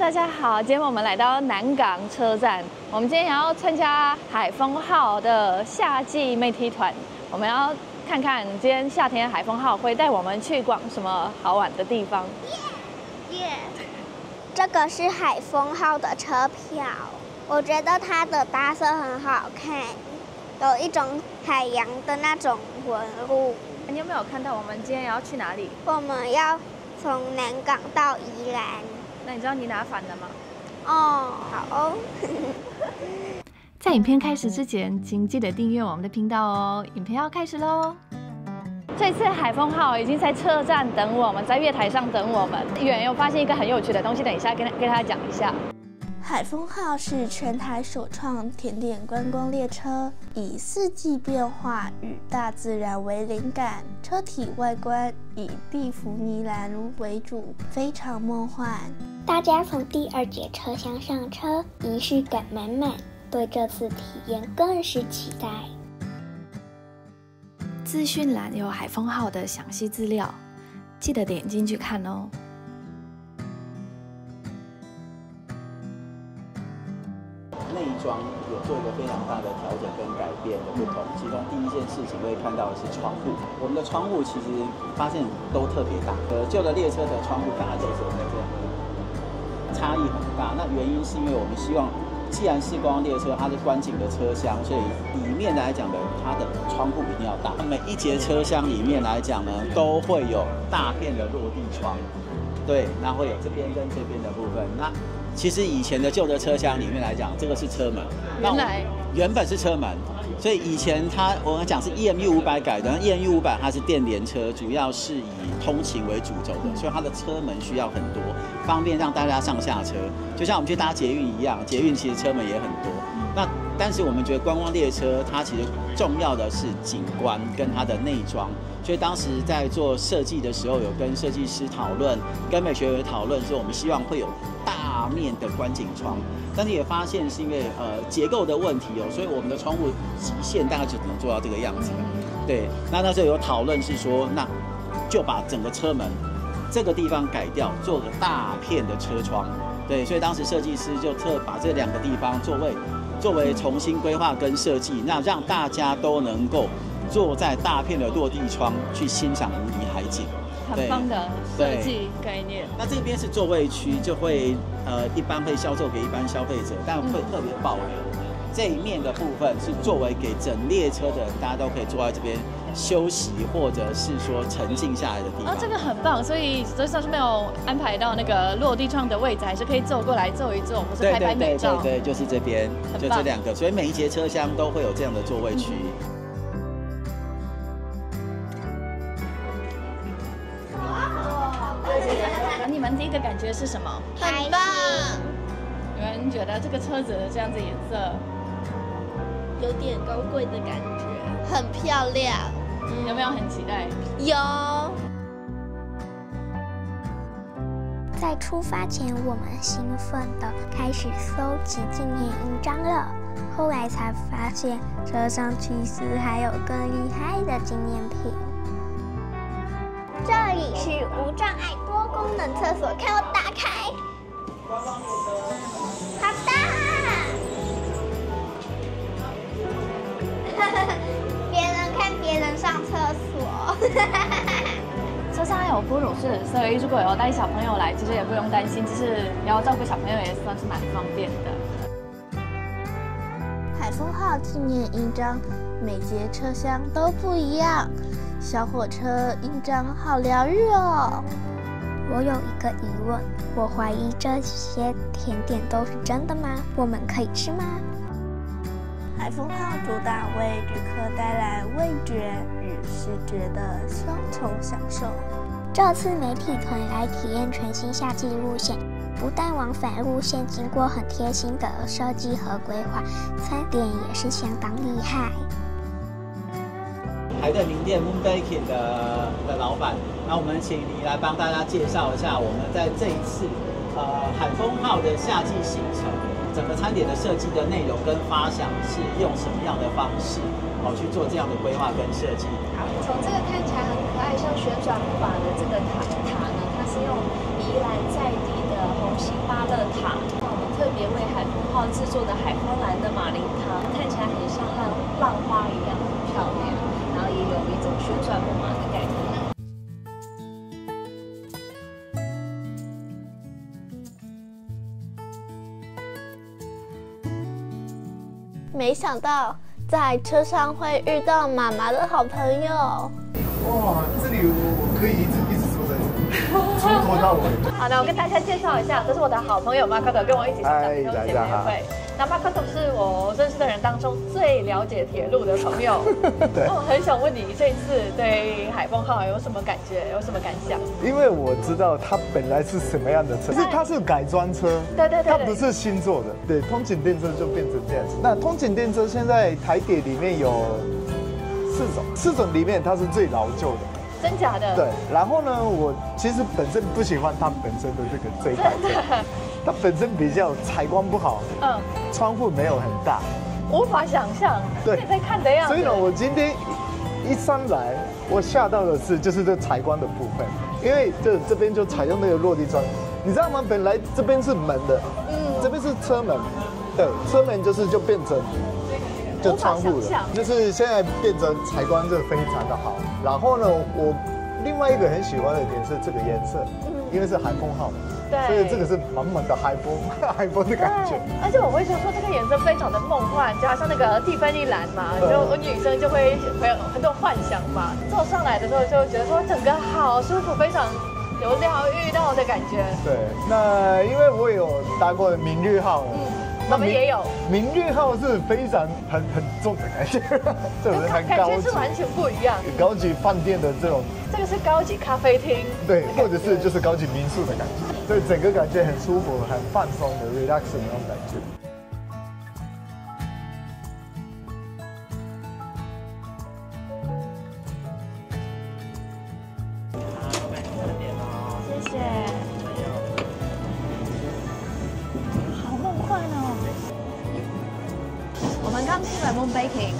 大家好，今天我们来到南港车站，我们今天要参加海风号的夏季妹梯团，我们要看看今天夏天海风号会带我们去逛什么好玩的地方。耶！这个是海风号的车票，我觉得它的搭色很好看，有一种海洋的那种纹路。你有没有看到我们今天要去哪里？我们要从南港到宜兰。那你知道你哪反的吗？哦，好哦。在影片开始之前，请记得订阅我们的频道哦。影片要开始喽！这次海风号已经在车站等我们，在月台上等我们。远有发现一个很有趣的东西，等一下跟大家讲一下。海风号是全台首创甜点观光列车，以四季变化与大自然为灵感，车体外观以蒂芙尼蓝为主，非常梦幻。大家从第2节车厢上车，仪式感满满，对这次体验更是期待。资讯栏有海风号的详细资料，记得点进去看哦。内装有做一个非常大的调整跟改变的不同，其中第一件事情会看到的是窗户。我们的窗户其实发现都特别大，旧的列车的窗户大概都是我们这样，差异很大。那原因是因为我们希望，既然是观光列车，它是观景的车厢，所以里面来讲的它的窗户一定要大。每一节车厢里面来讲呢，都会有大片的落地窗，对，那会有这边跟这边的部分。那其实以前的旧的车厢里面来讲，这个是车门，原本是车门，所以以前我们讲是 EMU 500改的 ，EMU 500它是电联车，主要是以通勤为主轴的，所以它的车门需要很多，方便让大家上下车。就像我们去搭捷运一样，捷运其实车门也很多。那但是我们觉得观光列车它其实重要的是景观跟它的内装，所以当时在做设计的时候，有跟设计师讨论，跟美学讨论说，我们希望会有大面的观景窗，但是也发现是因为结构的问题哦，所以我们的窗户极限大概就只能做到这个样子了。对，那时候有讨论是说，那就把整个车门这个地方改掉，做个大片的车窗。对，所以当时设计师就把这2个地方作为重新规划跟设计，那让大家都能够坐在大片的落地窗去欣赏无敌海景。很棒的设计概念。那这边是座位区，就会一般会销售给一般消费者，但会特别保留这一面的部分是作为给整列车的人，大家都可以坐在这边休息，或者是说沉静下来的地方。这个很棒，所以上是没有安排到那个落地窗的位置，还是可以走过来坐一坐，或是拍拍美照。对，就是这边，就这2个，所以每一节车厢都会有这样的座位区。你们第一个感觉是什么？很棒！你们觉得这个车子这样子颜色有点高贵的感觉，很漂亮。有没有很期待？有。在出发前，我们兴奋地开始搜集纪念印章了。后来才发现，车上其实还有更厉害的纪念品。这里是无障碍多功能厕所，看我打开，好大！别人看别人上厕所。车上有哺乳室，所以如果有带小朋友来，其实也不用担心，就是要照顾小朋友也算是蛮方便的。海风号纪念印章，每节车厢都不一样。小火车印章好疗愈哦！我有一个疑问，我怀疑这些甜点都是真的吗？我们可以吃吗？海风号主打为旅客带来味觉与视觉的双重享受。这次媒体团来体验全新夏季路线，不但往返路线经过很贴心的设计和规划，餐点也是相当厉害。海的名店 Moon Baking 的老板，那我们请你来帮大家介绍一下我们在这一次海风号的夏季行程，整个餐点的设计的内容跟发想是用什么样的方式去做这样的规划跟设计。好，从这个看起来很可爱，像旋转木马的这个塔呢，它是用宜兰在地的红心芭乐塔号制作的海风蓝的马林汤，看起来很像浪花一样很漂亮，然后也有一种旋转木马的概念。没想到在车上会遇到妈妈的好朋友。哇，这里我可以一直坐在这里，从头到尾。好的，我跟大家介绍一下，这是我的好朋友马可多，跟我一起上弟兄姐妹会。那马可多是我认识的人当中最了解铁路的朋友。对。我很想问你，这一次对海风号有什么感觉，有什么感想？因为我知道它本来是什么样的车，可是它是改装车，对，它不是新做的。对，通勤电车就变成这样子。那通勤电车现在台铁里面有4种里面它是最老旧的。真假的？对，然后呢，我其实本身不喜欢它本身的这一台车，它本身比较采光不好，窗户没有很大，无法想象。对，在看的样子。所以呢，我今天一上来，我吓到的是就是这采光的部分，因为这边就采用那个落地窗，你知道吗？本来这边是门的，这边是车门，对，车门就变成。就窗户了，就是现在变成采光就非常的好。然后呢，我另外一个很喜欢的点是这个颜色，因为是海风号，对，所以这个是满满的海风的感觉。而且我会觉得说这个颜色非常的梦幻，就好像那个蒂芬妮蓝嘛，就我女生就会有很多幻想嘛。坐上来的时候就觉得说整个好舒服，非常有疗愈到的感觉。对，那因为我有搭过明日号。我们也有明日号是非常很重的感觉，这种很高级，是完全不一样。高级饭店的这种，这个是高级咖啡厅，对，或者是就是高级民宿的感觉，所以整个感觉很舒服、很放松的 relax 的那种感觉。谢谢。我们刚听了 Moon Baking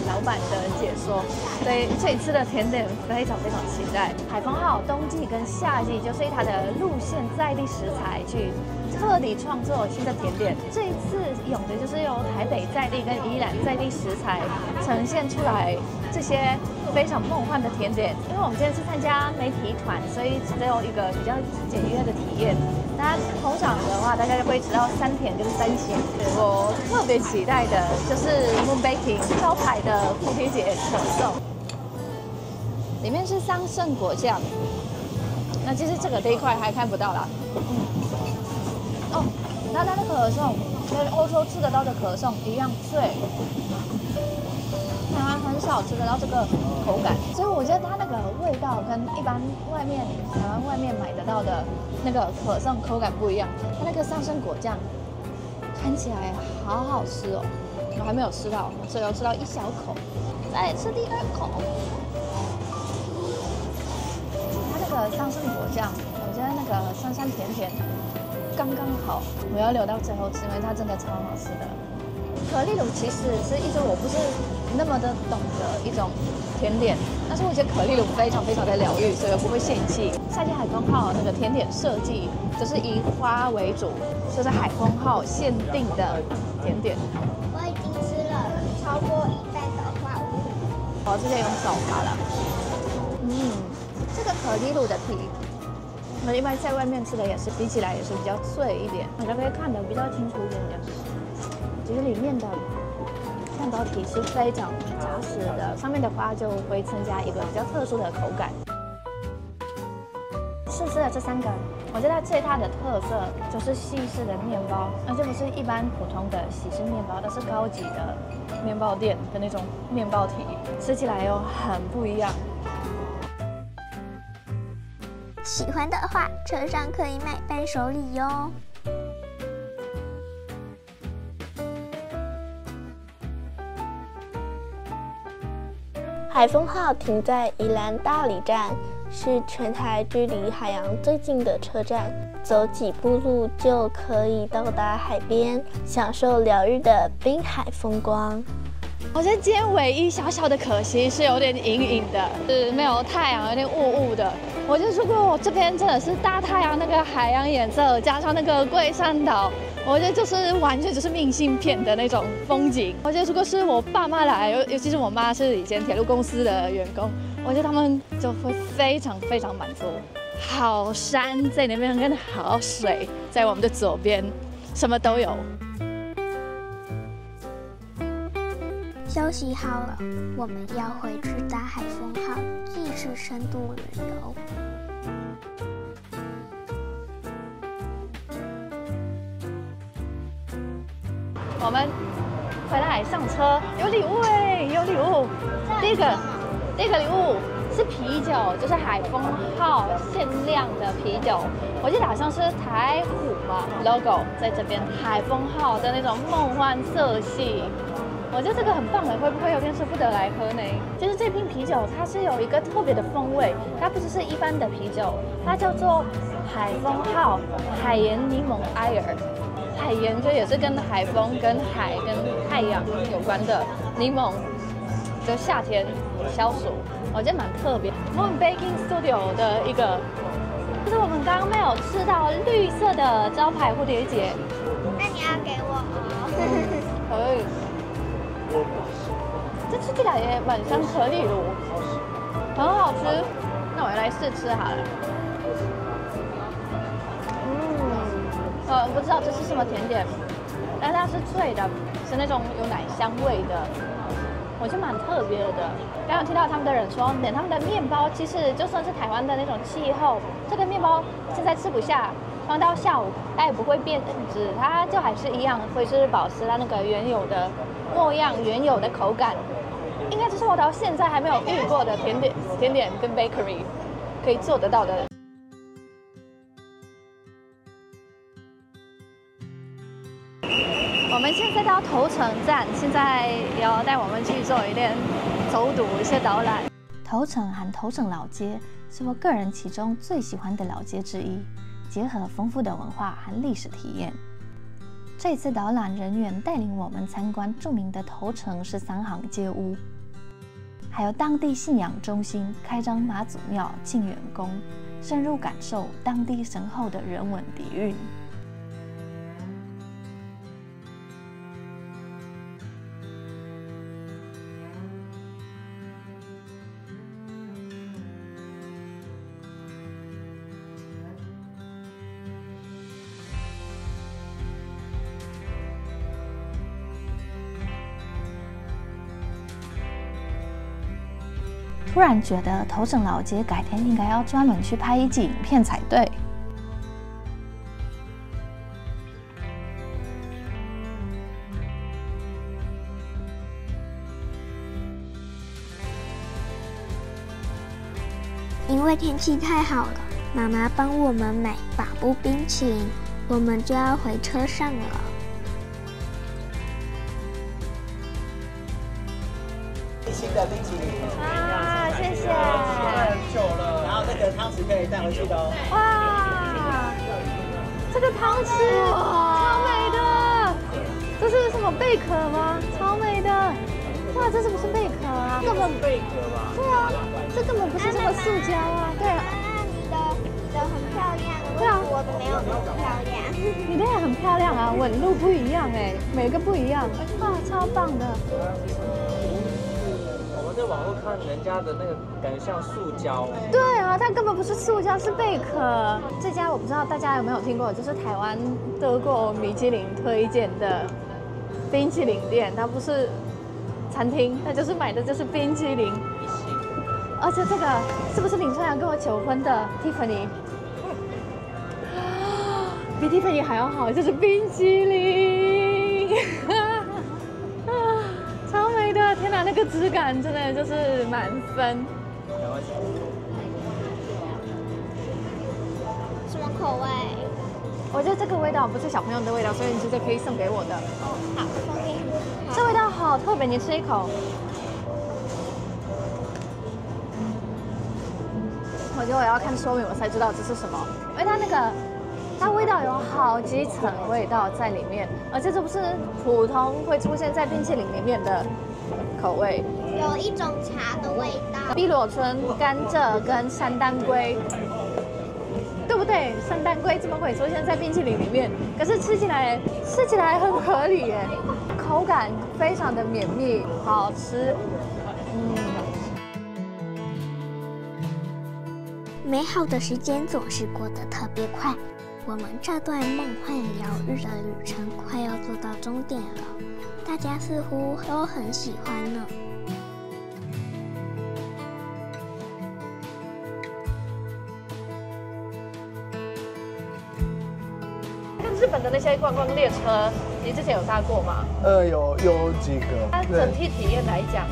老板的解说，对这一次的甜点非常期待。海风号冬季跟夏季就是以它的路线在地食材去特地创作新的甜点。这一次用的就是由台北在地跟宜兰在地食材呈现出来这些非常梦幻的甜点。因为我们今天是参加媒体团，所以只有一个比较简约的体验。那通常的话，大家就会吃到3甜跟3咸。我特别期待的就是 Moon Baking 招牌的菩提姐可颂，里面是桑葚果酱。那其实这一块还看不到啦。那它的可颂跟欧洲吃得到的可颂一样脆。台湾很少吃得到这个口感，所以我觉得它那个味道跟一般台湾外面买得到的那个可颂口感不一样。它那个桑葚果酱看起来好好吃哦，我还没有吃到，只有吃到1小口，再吃第2口。它那个桑葚果酱，我觉得那个酸酸甜甜刚刚好，我要留到最后吃，因为它真的超好吃的。可丽乳其实是一种我不是那么的懂的一种甜点，但是我觉得可丽乳非常的疗愈，所以我不会嫌弃。夏季海风号那个甜点设计就是以花为主，就是海风号限定的甜点。我已经吃了超过1袋的花乌龙，我直接用手扒了。这个可丽乳的皮，我一般在外面吃的也是比起来也是比较脆一点，大家可以看得比较清楚一点点。其实里面的蛋糕体是非常扎实的，上面的花就会增加一个比较特殊的口感。试吃了这3个，我觉得最大的特色就是西式的面包，而且不是一般普通的西式面包，而是高级的面包店的那种面包体，吃起来又很不一样。喜欢的话，车上可以买伴手礼哟。海风号停在宜兰大里站，是全台距离海洋最近的车站，走几步路就可以到达海边，享受疗愈的滨海风光。我觉得今天唯一小小的可惜是有点阴阴的，是没有太阳，有点雾雾的。我觉得如果我这边真的是大太阳，那个海洋颜色加上那个龟山岛，我觉得就是完全就是明信片的那种风景。我觉得如果是我爸妈来，尤其是我妈是以前铁路公司的员工，我觉得他们就会非常非常满足。好山在那边跟好水在我们的左边，什么都有。休息好了，我们要回去搭海风号，继续深度旅游。我们回来上车，有礼物哎，有礼物。第一个礼物是啤酒，就是海风号限量的啤酒。我记得好像是台虎嘛 ，logo 在这边，海风号的那种梦幻色系。我觉得这个很棒哎，会不会有点舍不得来喝呢？就是这瓶啤酒，它是有一个特别的风味，它不只是一般的啤酒，它叫做海风号海盐柠檬艾尔。海盐就也是跟海风、跟海、跟太阳有关的柠檬，就夏天消暑，我觉得蛮特别。Moon Baking Studio 的一个，就是我们刚刚没有吃到绿色的招牌蝴蝶结，那你要给我哦。可以。这吃起来也蛮像可丽炉，很好吃。那我来试吃好了。不知道这是什么甜点，但它是脆的，是那种有奶香味的，我觉得蛮特别的。刚刚听到他们的人说，连他们的面包，其实就算是台湾的那种气候，这个面包现在吃不下，放到下午它也不会变质，它就还是一样会是保持它那个原有的模样、原有的口感。应该这是我到现在还没有遇过的甜点跟 bakery 可以做得到的。我们现在到头城站，现在要带我们去做一点走读一些导览。头城和头城老街是我个人其中最喜欢的老街之一，结合丰富的文化和历史体验。这次导览人员带领我们参观著名的头城13行街屋，还有当地信仰中心开张妈祖庙庆元宫，深入感受当地深厚的人文底蕴。突然觉得头城老街改天应该要专门去拍一集影片才对。因为天气太好了，妈妈帮我们买法布冰淇淋，我们就要回车上了。新的冰淇淋啊，谢谢。很久了，然后这个汤匙可以带回去的哦。哇，这个汤匙超美的，这是什么贝壳吗？超美的。哇，这是不是贝壳啊？根本贝壳吧？对啊，这根本不是什么塑胶啊。对啊。你的很漂亮，对啊，我的没有那么漂亮。你的也很漂亮啊，纹路不一样哎，每个不一样。哇，超棒的。在网络看人家的那个感觉像塑胶，对啊，它根本不是塑胶，是贝壳。这家我不知道大家有没有听过，就是台湾得过米其林推荐的冰淇淋店，它不是餐厅，它就是买的就是冰淇淋。而且这个是不是林春阳跟我求婚的 Tiffany？ 比 Tiffany 还要好，就是冰淇淋。超美的，天哪，那个质感真的就是满分。什么口味？我觉得这个味道不是小朋友的味道，所以你直接可以送给我的。哦，好，送给你。这味道好特别，你吃一口。我觉得我要看说明，我才知道这是什么，因为它味道有好几层味道在里面，而且这不是普通会出现在冰淇淋里面的口味，有一种茶的味道。碧螺春、甘蔗跟山丹龟，对不对？山丹龟怎么会出现在冰淇淋里面？可是吃起来很合理耶，口感非常的绵密，好吃。美好的时间总是过得特别快，我们这段梦幻疗愈的旅程快要走到终点了，大家似乎都很喜欢呢。日本的那些观光列车，你之前有搭过吗？有几个。它整体体验来讲，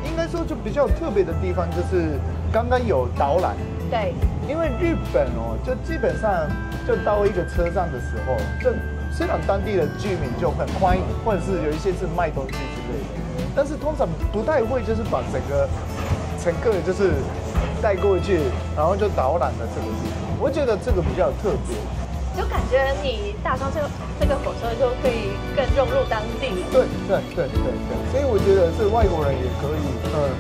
应该说就比较特别的地方就是刚刚有导览。对，因为日本就基本上就到一个车站的时候，就虽然当地的居民就很欢迎，或者是有一些是卖东西之类的，但是通常不太会就是把整个乘客就是带过去，然后就导览的这个地方，我觉得这个比较特别。就感觉你搭上这个火车就可以更融入当地。对，所以我觉得是外国人也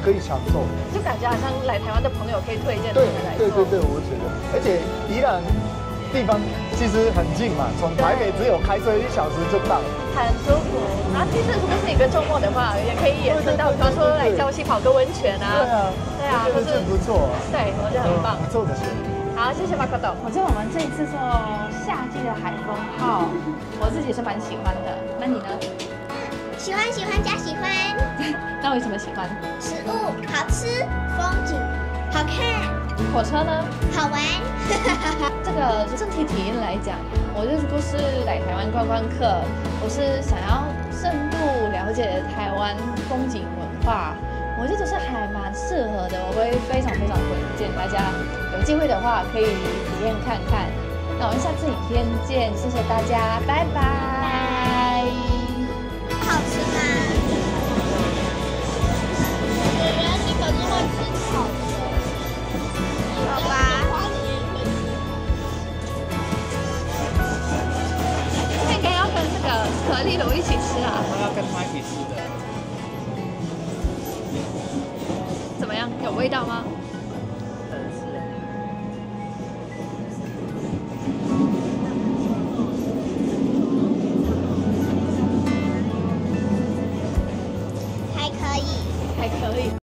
可以享受。就感觉好像来台湾的朋友可以推荐他们来做。对，我觉得，而且宜兰地方其实很近嘛，从台北只有开车1小时就到，很舒服。然后其实如果是一个周末的话，也可以延伸到，比方说来礁溪跑个温泉啊。对啊，我觉得这不错。对，我觉得很棒。不错的选择。好，谢谢马可豆。我觉得我们这一次坐夏季的海风号，我自己是蛮喜欢的。那你呢？喜欢加喜欢。那为什么喜欢？食物好吃，风景好看，火车呢？好玩。这个整体体验来讲，我觉得如果是来台湾观光客，我是想要深度了解台湾风景文化，我觉得是还蛮适合的，我会非常推荐大家有机会的话可以体验看看。那我们下次影片见，谢谢大家，拜拜。好吃吗？我觉得你可是会吃草的。好吧。应该要跟这个可丽露一起吃啊。要跟他一起吃的。怎么样？有味道吗？